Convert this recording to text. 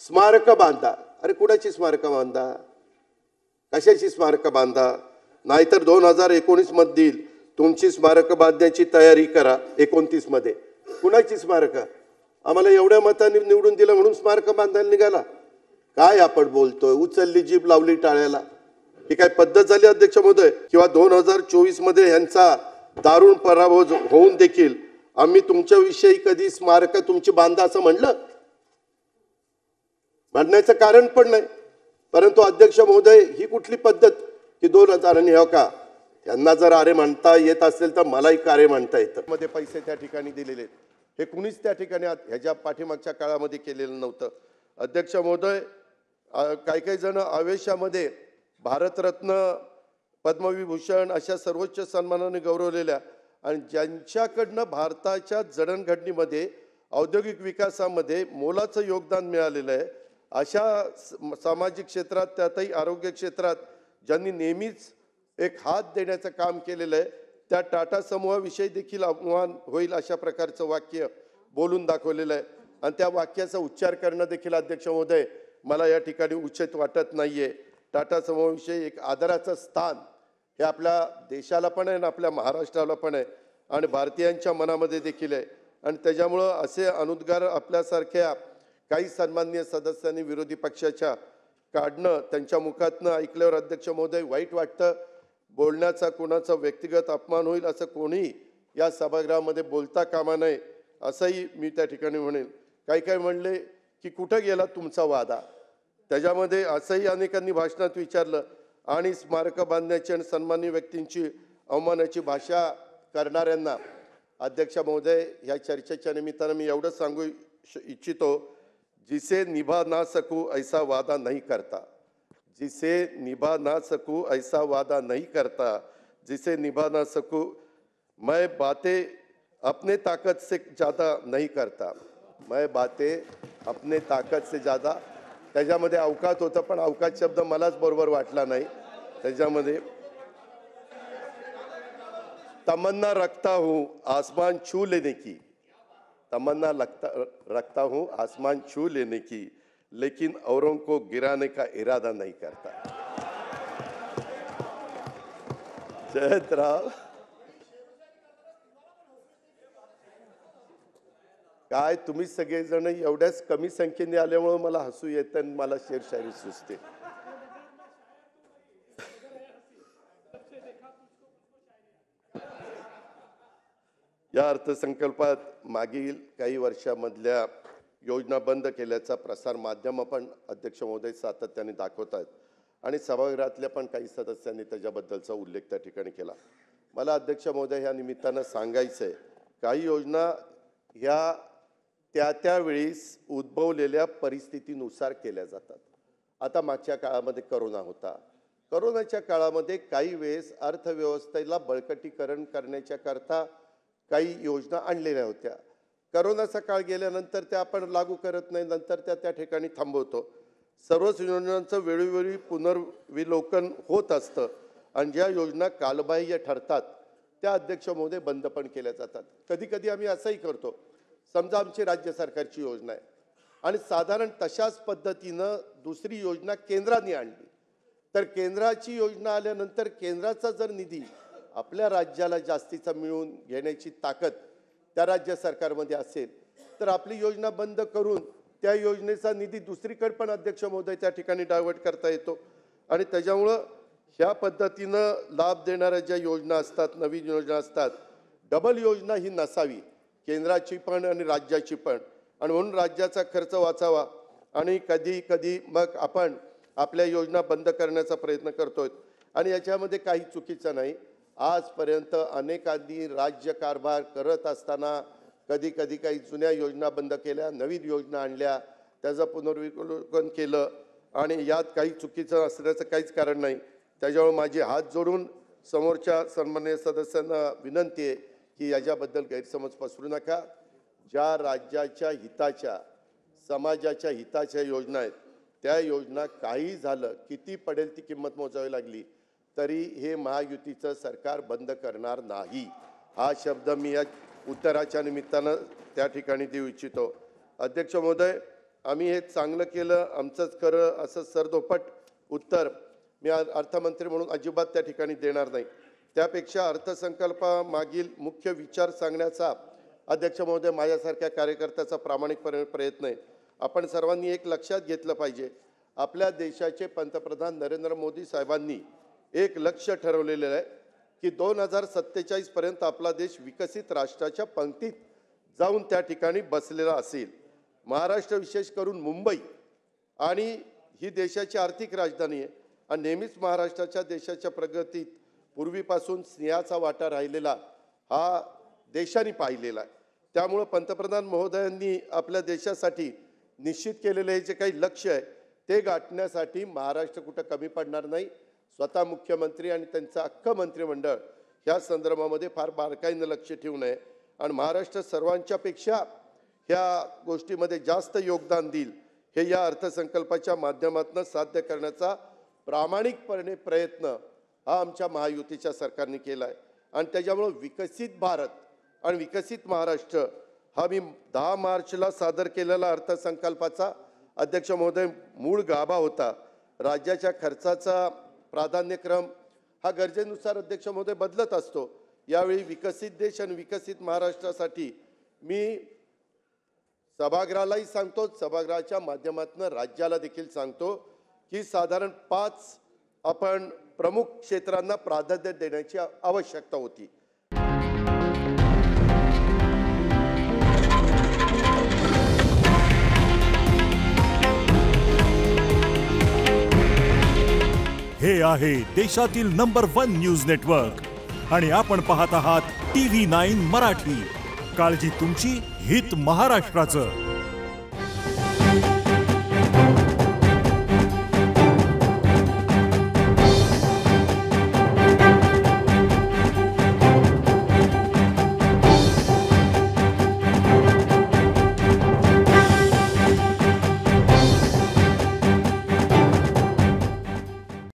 स्मारक बांधा. अरे कुणाची स्मारक बांधा, कशाची स्मारक बांधा? नाहीतर 2019 मध्ये तुमची स्मारक बांधण्याची तयारी करा. 29 मध्ये कुणाची स्मारक? आम्हाला एवढ्या मतांनी निवडून दिलं म्हणून स्मारक बांधायला निघाला? काय आपण बोलतोय? उचलली जीभ लावली टाळ्याला. ही काय पद्धत झाली अध्यक्ष महोदय? किंवा 2024 मध्ये यांचा दारुण पराभव होऊन देखील आम्ही तुमच्याविषयी कधी स्मारक तुमची बांधा असं म्हणलं? म्हणण्याचं कारण पण नाही. परंतु अध्यक्ष महोदय, ही कुठली पद्धत की 2000 आणि हो का यांना जर अरे म्हणता येत असेल तर मलाही कार्य म्हणता येतं. मध्ये पैसे त्या ठिकाणी दिलेले आहेत. हे कुणीच त्या ठिकाणी ह्याच्या पाठीमागच्या काळामध्ये केलेलं नव्हतं. अध्यक्ष महोदय, काही काही जण आवेशामध्ये भारतरत्न, पद्मविभूषण अशा सर्वोच्च सन्मानाने गौरवलेल्या आणि ज्यांच्याकडनं भारताच्या जडणघडणीमध्ये औद्योगिक विकासामध्ये मोलाचं योगदान मिळालेलं आहे अशा सामाजिक क्षेत्रात, त्यातही आरोग्य क्षेत्रात ज्यांनी नेहमीच एक हात देण्याचं काम केलेलं आहे, त्या टाटा समूहाविषयी देखील अपमान होईल अशा प्रकारचं वाक्य बोलून दाखवलेलं आहे. आणि त्या वाक्याचा उच्चार करणं देखील अध्यक्ष महोदय मला या ठिकाणी उचित वाटत नाहीये. टाटा समूहाविषयी एक आदराचं स्थान हे आपल्या देशाला पण आहे आणि आपल्या महाराष्ट्राला पण आहे आणि भारतीयांच्या मनामध्ये देखील आहे. आणि त्याच्यामुळं असे अनुद्गार आपल्यासारख्या काही सन्माननीय सदस्यांनी विरोधी पक्षाच्या काढणं, त्यांच्या मुखातनं ऐकल्यावर अध्यक्ष महोदय वाईट वाटतं. बोलण्याचा कोणाचा व्यक्तिगत अपमान होईल असं कोणी या सभागृहामध्ये बोलता कामा नये असंही मी त्या ठिकाणी म्हणेन. काही म्हणले की कुठं गेला तुमचा वादा? त्याच्यामध्ये असंही अनेकांनी भाषणात विचारलं आणि स्मारक बांधण्याची आणि सन्माननीय व्यक्तींची अवमानाची भाषा करणाऱ्यांना अध्यक्ष महोदय या चर्चेच्या निमित्तानं मी एवढंच सांगू इच्छितो, जिसे निभा ना सकूं ऐसा वादा नहीं करता, जिसे निभा ना सकूं ऐसा वादा नहीं करता, जिसे निभा ना सकूं मैं बातें अपने ताकत से ज़्यादा नहीं करता, मैं बातें अपने ताकत से ज़्यादा. त्याच्यामध्ये अवकात होतं पण अवकात शब्द मलाच बरोबर वाटला नाही. त्याच्यामध्ये तमन्ना रखता हूँ आसमान छू लेने की, तमन्ना रखता हूँ आसमान छू लेने की, लेकिन औरों को गिराने का इरादा नहीं करता. जयंतराव, काय तुम्ही सगळेजण एवढ्याच कमी संख्येने आल्यामुळे मला हसू येतं आणि मला शेरशायरी सुचते. या अर्थसंकल्पात मागील काही वर्षामधल्या योजना बंद केल्याचा प्रसार माध्यम पण अध्यक्ष महोदय सातत्याने दाखवत आहेत आणि सभागृहातल्या पण काही सदस्यांनी त्याच्याबद्दलचा उल्लेख त्या ठिकाणी केला. मला अध्यक्ष महोदय या निमित्तानं सांगायचं आहे, काही योजना ह्या त्यावेळेस उद्भवलेल्या परिस्थितीनुसार केल्या जातात. आता मागच्या काळामध्ये करोना होता. करोनाच्या काळामध्ये काही वेळेस अर्थव्यवस्थेला बळकटीकरण करण्याच्या करता काही योजना आणलेल्या होत्या. करोनाचा काळ गेल्यानंतर त्या आपण लागू करत नाही, नंतर त्या ठिकाणी थांबवतो. सर्वच योजनांचं वेळोवेळी पुनर्विलोकन होत असतं आणि ज्या योजना कालबाह्य ठरतात त्या अध्यक्ष महोदय बंद पण केल्या जातात. कधी कधी आम्ही असंही करतो, समजा आमची राज्य सरकारची योजना आहे आणि साधारण तशाच पद्धतीनं दुसरी योजना केंद्राने आणली, तर केंद्राची योजना आल्यानंतर केंद्राचा जर निधी आपल्या राज्याला जास्तीचा मिळवून घेण्याची ताकद त्या राज्य सरकारमध्ये असेल तर आपली योजना बंद करून त्या योजनेचा निधी दुसरीकडे पण अध्यक्ष महोदय त्या ठिकाणी डायव्हर्ट करता येतो. आणि त्याच्यामुळं ह्या पद्धतीनं लाभ देणाऱ्या ज्या योजना असतात, नवीन योजना असतात, डबल योजना ही नसावी, केंद्राची पण आणि राज्याची पण. आणि म्हणून राज्याचा खर्च वाचावा आणि कधी कधी मग आपण आपल्या योजना बंद करण्याचा प्रयत्न करतोय आणि याच्यामध्ये काही चुकीचं नाही. आजपर्यंत अनेकांनी राज्य कारभार करत असताना कधी कधी काही जुन्या योजना बंद केल्या, नवीन योजना आणल्या, त्याचं पुनर्विलोकन केलं आणि यात काही चुकीचं असण्याचं काहीच कारण नाही. त्याच्यामुळे माझे हात जोडून समोरच्या सन्माननीय सदस्यांना विनंती आहे की याच्याबद्दल गैरसमज पसरू नका. ज्या राज्याच्या हिताच्या, समाजाच्या हिताच्या योजना आहेत त्या योजना काही झालं, किती पडेल ती किंमत मोजावी लागली तरी हे महायुतीचं सरकार बंद करणार नाही. हा शब्द मी या उत्तराच्या निमित्तानं त्या ठिकाणी देऊ इच्छितो. अध्यक्ष महोदय, आम्ही हे चांगलं केलं, आमचंच खरं असं सरदोपट उत्तर मी अर्थमंत्री म्हणून अजिबात त्या ठिकाणी देणार नाही. त्यापेक्षा अर्थसंकल्पामागील मुख्य विचार सांगण्याचा अध्यक्ष महोदय माझ्यासारख्या कार्यकर्त्याचा प्रामाणिकपणे प्रयत्न आहे. आपण सर्वांनी एक लक्षात घेतलं पाहिजे, आपल्या देशाचे पंतप्रधान नरेंद्र मोदी साहेबांनी एक लक्ष्य ठरवलेलं आहे की 2047 पर्यंत आपला देश विकसित राष्ट्राच्या पंक्तीत जाऊन त्या ठिकाणी बसलेला असेल. महाराष्ट्र विशेष करून मुंबई आणि ही देशाची आर्थिक राजधानी आहे आणि नेहमीच महाराष्ट्राच्या देशाच्या प्रगतीत पूर्वीपासून स्नेहाचा वाटा राहिलेला हा देशाने पाहिलेला आहे. त्यामुळे पंतप्रधान महोदयांनी आपल्या देशासाठी निश्चित केलेले हे जे काही लक्ष्य आहे ते गाठण्यासाठी महाराष्ट्र कुठं कमी पडणार नाही. स्वतः मुख्यमंत्री आणि त्यांचं अख्खं मंत्रिमंडळ ह्या संदर्भामध्ये फार बारकाईनं लक्ष ठेवून आहे आणि महाराष्ट्र सर्वांच्यापेक्षा ह्या गोष्टीमध्ये जास्त योगदान देईल हे या अर्थसंकल्पाच्या माध्यमातून साध्य करण्याचा प्रामाणिकपणे प्रयत्न हा आमच्या महायुतीच्या सरकारने केला आहे. आणि त्याच्यामुळे विकसित भारत आणि विकसित महाराष्ट्र हा मी 10 मार्चला सादर केलेला अर्थसंकल्पाचा अध्यक्ष महोदय मूळ गाभा होता. राज्याच्या खर्चाचा प्राधान्यक्रम हा गरजेनुसार अध्यक्ष महोदय बदलत असतो. यावेळी विकसित देश आणि विकसित महाराष्ट्रासाठी मी सभागृहालाही सांगतो, सभागृहाच्या माध्यमातून राज्याला देखील सांगतो की साधारण 5 आपण प्रमुख क्षेत्रांना प्राधान्य देण्याची आवश्यकता होती. हे आहे देशातील नंबर 1 न्यूज नेटवर्क आणि आपण पाहत आहात TV9 मराठी. काळजी तुमची, हित महाराष्ट्राचं.